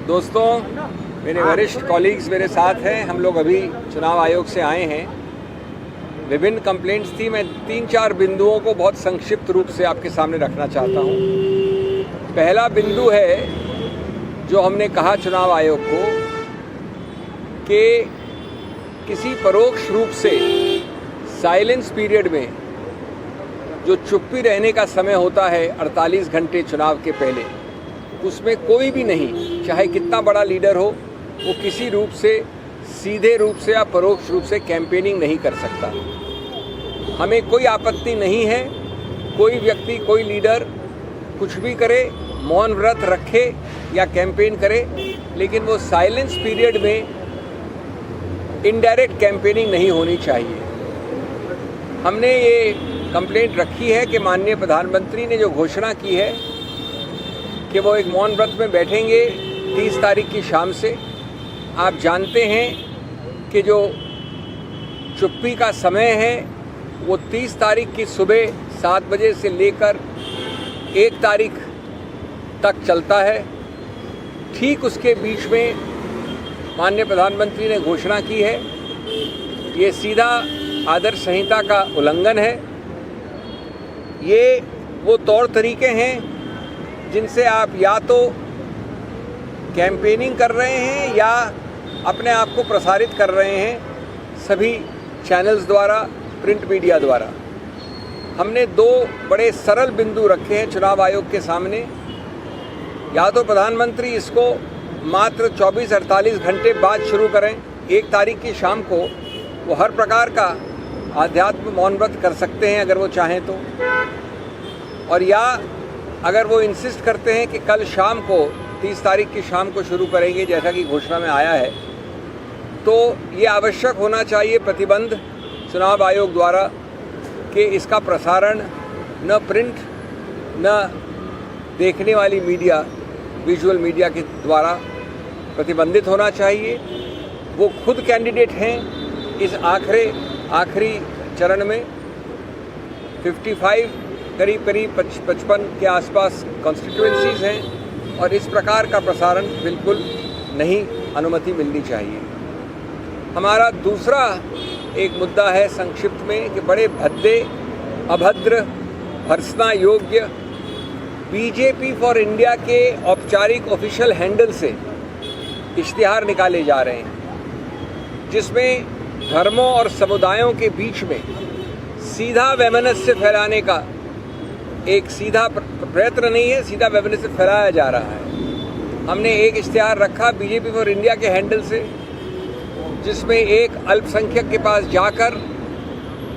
दोस्तों, मेरे वरिष्ठ कॉलीग्स मेरे साथ हैं। हम लोग अभी चुनाव आयोग से आए हैं। विभिन्न कंप्लेंट्स थी। मैं 3-4 बिंदुओं को बहुत संक्षिप्त रूप से आपके सामने रखना चाहता हूं। पहला बिंदु है जो हमने कहा चुनाव आयोग को कि किसी परोक्ष रूप से साइलेंस पीरियड में जो चुप्पी रहने का समय होता है 48 घंटे चुनाव के पहले, उसमें कोई भी नहीं, चाहे कितना बड़ा लीडर हो, वो किसी रूप से सीधे रूप से या परोक्ष रूप से कैंपेनिंग नहीं कर सकता। हमें कोई आपत्ति नहीं है कोई व्यक्ति, कोई लीडर कुछ भी करे, मौन व्रत रखे या कैंपेन करे, लेकिन वो साइलेंस पीरियड में इनडायरेक्ट कैंपेनिंग नहीं होनी चाहिए। हमने ये कंप्लेंट रखी है कि माननीय प्रधानमंत्री ने जो घोषणा की है कि वो एक मौन व्रत में बैठेंगे 30 तारीख की शाम से। आप जानते हैं कि जो चुप्पी का समय है वो 30 तारीख की सुबह 7 बजे से लेकर 1 तारीख तक चलता है। ठीक उसके बीच में माननीय प्रधानमंत्री ने घोषणा की है। ये सीधा आदर्श संहिता का उल्लंघन है। ये वो तौर तरीके हैं जिनसे आप या तो कैंपेनिंग कर रहे हैं या अपने आप को प्रसारित कर रहे हैं सभी चैनल्स द्वारा, प्रिंट मीडिया द्वारा। हमने 2 बड़े सरल बिंदु रखे हैं चुनाव आयोग के सामने। या तो प्रधानमंत्री इसको मात्र 24-48 घंटे बाद शुरू करें। 1 तारीख की शाम को वो हर प्रकार का आध्यात्म मौन व्रत कर सकते हैं अगर वो चाहें तो, और या अगर वो इंसिस्ट करते हैं कि कल शाम को 30 तारीख की शाम को शुरू करेंगे जैसा कि घोषणा में आया है, तो ये आवश्यक होना चाहिए प्रतिबंध चुनाव आयोग द्वारा कि इसका प्रसारण न प्रिंट न देखने वाली मीडिया, विजुअल मीडिया के द्वारा प्रतिबंधित होना चाहिए। वो खुद कैंडिडेट हैं इस आखिरी चरण में। 55 करीब 55 के आसपास कॉन्स्टिट्यूएंसीज हैं और इस प्रकार का प्रसारण बिल्कुल नहीं अनुमति मिलनी चाहिए। हमारा दूसरा एक मुद्दा है संक्षिप्त में कि बड़े भद्दे, अभद्र, भर्त्सना योग्य बीजेपी फॉर इंडिया के औपचारिक ऑफिशियल हैंडल से इश्तिहार निकाले जा रहे हैं जिसमें धर्मों और समुदायों के बीच में सीधा वैमनस्य फैलाने का एक सीधा प्रयत्न नहीं है, सीधा वैमनस्य फैलाया जा रहा है। हमने एक इश्तिहार रखा बीजेपी फॉर इंडिया के हैंडल से जिसमें एक अल्पसंख्यक के पास जाकर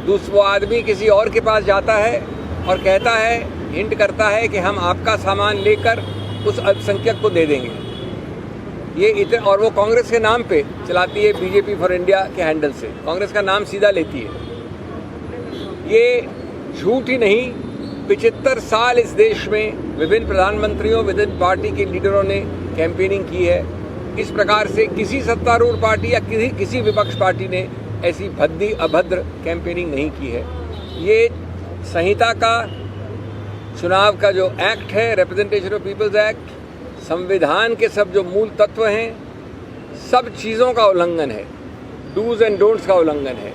दूसरा आदमी किसी और के पास जाता है और कहता है, हिंट करता है कि हम आपका सामान लेकर उस अल्पसंख्यक को दे देंगे। और वो कांग्रेस के नाम पे चलाती है, बीजेपी फॉर इंडिया के हैंडल से कांग्रेस का नाम सीधा लेती है। ये झूठ ही नहीं, 75 साल इस देश में विभिन्न प्रधानमंत्रियों, विभिन्न पार्टी के लीडरों ने कैंपेनिंग की है। इस प्रकार से किसी सत्तारूढ़ पार्टी या किसी विपक्ष पार्टी ने ऐसी भद्दी अभद्र कैंपेनिंग नहीं की है। ये संहिता का, चुनाव का जो एक्ट है, रिप्रेजेंटेशन ऑफ पीपल्स एक्ट, संविधान के सब जो मूल तत्व हैं, सब चीज़ों का उल्लंघन है, डूज एंड डोंट्स का उल्लंघन है।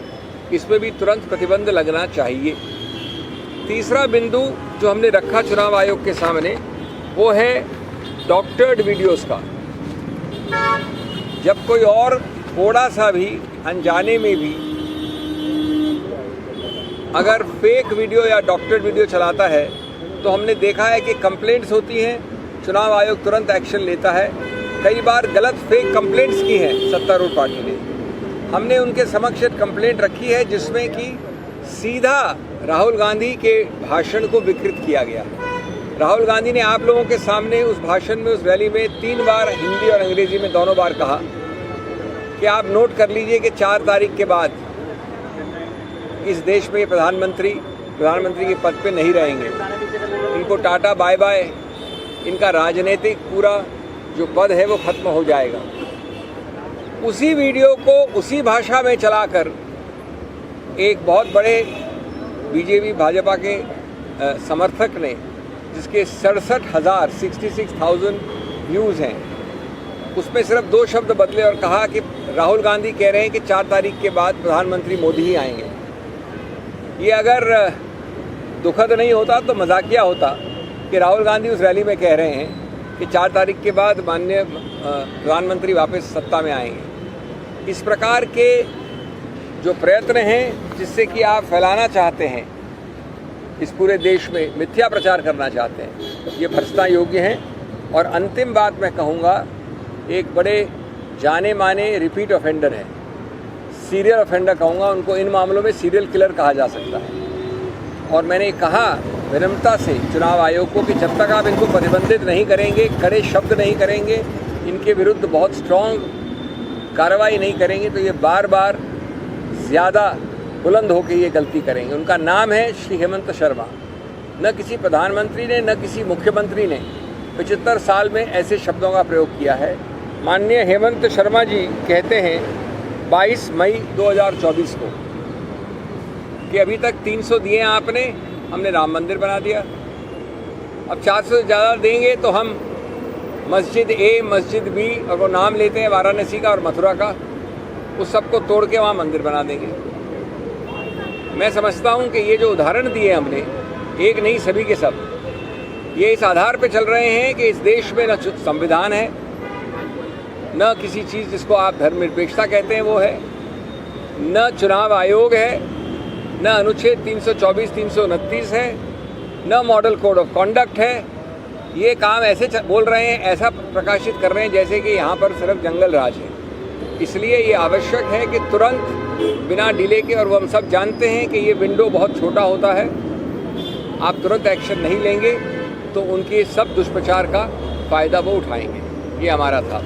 इसमें भी तुरंत प्रतिबंध लगना चाहिए। तीसरा बिंदु जो हमने रखा चुनाव आयोग के सामने वो है डॉक्टर्ड वीडियोस का। जब कोई और थोड़ा सा भी अनजाने में भी अगर फेक वीडियो या डॉक्टर्ड वीडियो चलाता है तो हमने देखा है कि कंप्लेंट्स होती हैं, चुनाव आयोग तुरंत एक्शन लेता है। कई बार गलत फेक कंप्लेंट्स की हैं सत्तारूढ़ पार्टी ने। हमने उनके समक्ष एक कंप्लेंट रखी है जिसमें कि सीधा राहुल गांधी के भाषण को विकृत किया गया। राहुल गांधी ने आप लोगों के सामने उस भाषण में, उस रैली में 3 बार हिंदी और अंग्रेजी में दोनों बार कहा कि आप नोट कर लीजिए कि 4 तारीख के बाद इस देश में प्रधानमंत्री के पद पे नहीं रहेंगे। इनको टाटा बाय बाय, इनका राजनीतिक पूरा जो पद है वो खत्म हो जाएगा। उसी वीडियो को उसी भाषा में चलाकर एक बहुत बड़े बीजेपी भाजपा के समर्थक ने, जिसके 66,000 व्यूज़ हैं, उसमें सिर्फ 2 शब्द बदले और कहा कि राहुल गांधी कह रहे हैं कि 4 तारीख के बाद प्रधानमंत्री मोदी ही आएंगे। ये अगर दुखद नहीं होता तो मजाकिया होता कि राहुल गांधी उस रैली में कह रहे हैं कि 4 तारीख के बाद माननीय प्रधानमंत्री वापस सत्ता में आएंगे। इस प्रकार के जो प्रयत्न हैं जिससे कि आप फैलाना चाहते हैं, इस पूरे देश में मिथ्या प्रचार करना चाहते हैं, ये भर्त्सना योग्य हैं। और अंतिम बात मैं कहूँगा, एक बड़े जाने माने रिपीट ऑफेंडर है, सीरियल ऑफेंडर कहूँगा उनको, इन मामलों में सीरियल किलर कहा जा सकता है। और मैंने कहा विनम्रता से चुनाव आयोग को कि जब तक आप इनको प्रतिबंधित नहीं करेंगे, कड़े शब्द नहीं करेंगे, इनके विरुद्ध बहुत स्ट्रॉन्ग कार्रवाई नहीं करेंगे, तो ये बार बार ज़्यादा बुलंद होकर ये गलती करेंगे। उनका नाम है श्री हेमंत शर्मा। न किसी प्रधानमंत्री ने, न किसी मुख्यमंत्री ने 75 साल में ऐसे शब्दों का प्रयोग किया है। माननीय हेमंत शर्मा जी कहते हैं 22 मई 2024 को कि अभी तक 300 दिए हैं आपने, हमने राम मंदिर बना दिया, अब 400 से ज़्यादा देंगे तो हम मस्जिद ए, मस्जिद बी, और वो नाम लेते हैं वाराणसी का और मथुरा का, उस सबको तोड़ के वहाँ मंदिर बना देंगे। मैं समझता हूँ कि ये जो उदाहरण दिए हमने, एक नहीं सभी के सब, ये इस आधार पे चल रहे हैं कि इस देश में न संविधान है, न किसी चीज़ जिसको आप धर्मनिरपेक्षता कहते हैं वो है, न चुनाव आयोग है, न अनुच्छेद 324, 329 है, न मॉडल कोड ऑफ कॉन्डक्ट है। ये काम ऐसे बोल रहे हैं, ऐसा प्रकाशित कर रहे हैं जैसे कि यहाँ पर सिर्फ जंगल राज है। इसलिए ये आवश्यक है कि तुरंत बिना डिले के, और वो हम सब जानते हैं कि ये विंडो बहुत छोटा होता है, आप तुरंत एक्शन नहीं लेंगे तो उनके सब दुष्प्रचार का फ़ायदा वो उठाएंगे। ये हमारा था।